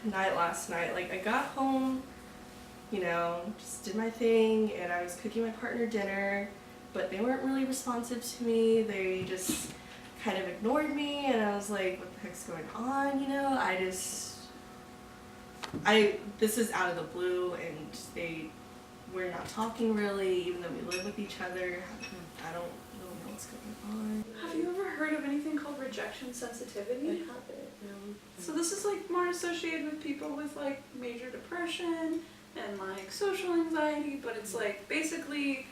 night last night. Like, I got home, you know, just did my thing, and I was cooking my partner dinner, but they weren't really responsive to me. They just kind of ignored me, and I was like, what the heck's going on, you know? This is out of the blue, and we're not talking really, even though we live with each other. I don't really know what's going on. Have you ever heard of anything called rejection sensitivity? I haven't, no. So this is like more associated with people with like major depression and like social anxiety, but it's like basically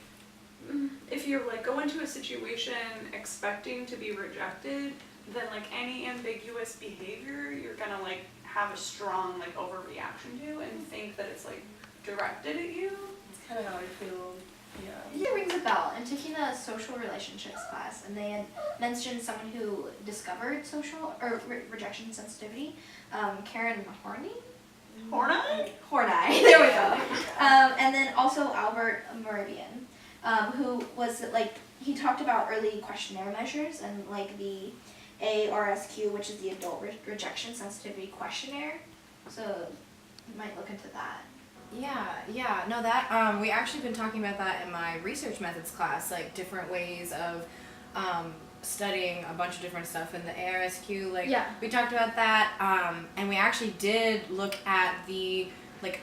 if you're like go into a situation expecting to be rejected, then like any ambiguous behavior you're gonna like have a strong like overreaction to and think that it's like directed at you. It's kind of how I feel, yeah. It rings a bell. I'm taking a social relationships class, and they had mentioned someone who discovered social or rejection sensitivity, Karen Horney. Horney. There we go. And then also Albert Meridian, who was like he talked about early questionnaire measures and like the ARSQ, which is the Adult Rejection Sensitivity Questionnaire. So you might look into that. Yeah, no, that, we actually been talking about that in my research methods class, like different ways of studying a bunch of different stuff in the ARSQ, like, Yeah. we talked about that, and we actually did look at the, like,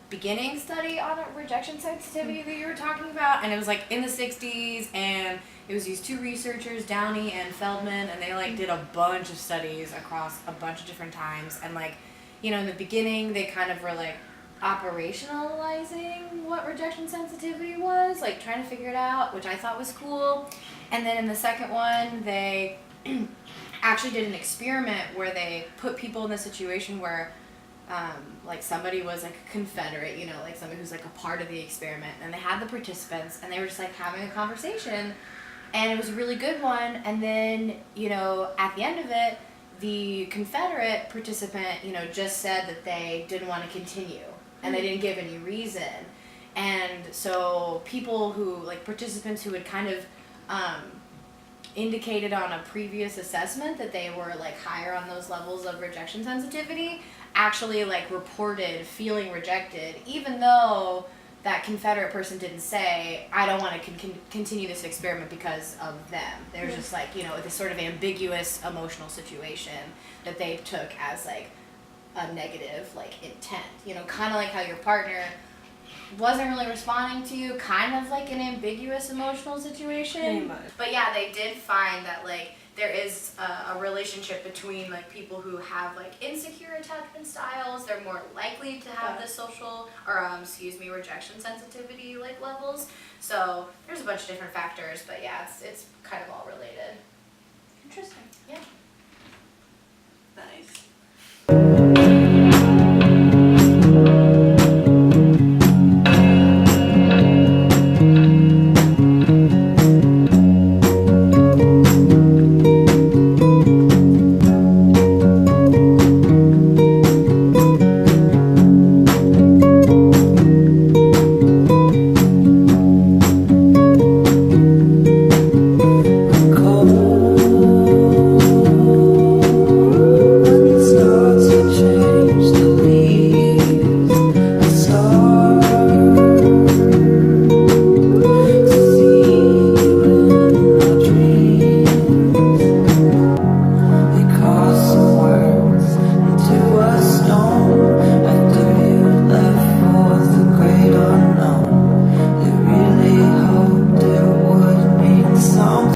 beginning study on rejection sensitivity that you were talking about, and it was, like, in the 60s, and it was these two researchers, Downey and Feldman, and they, like, did a bunch of studies across a bunch of different times, and, like, you know, in the beginning, they kind of were, like, operationalizing what rejection sensitivity was, like trying to figure it out, which I thought was cool. And then in the second one, they actually did an experiment where they put people in the situation where like somebody was like a Confederate, you know, like somebody who's like a part of the experiment, and they had the participants and they were just like having a conversation, and it was a really good one. And then, you know, at the end of it, the Confederate participant, you know, just said that they didn't want to continue. And they didn't give any reason. And so people who, like participants who had kind of indicated on a previous assessment that they were like higher on those levels of rejection sensitivity, actually like reported feeling rejected, even though that Confederate person didn't say, I don't want to continue this experiment because of them. They're just like, you know, this sort of ambiguous emotional situation that they took as like a negative like intent, you know, kind of like how your partner wasn't really responding to you, kind of like an ambiguous emotional situation. Pretty much. But yeah, they did find that like there is a relationship between like people who have like insecure attachment styles. They're more likely to have the social or rejection sensitivity like levels. So there's a bunch of different factors, but yeah, it's kind of all related. Interesting. Yeah. Nice.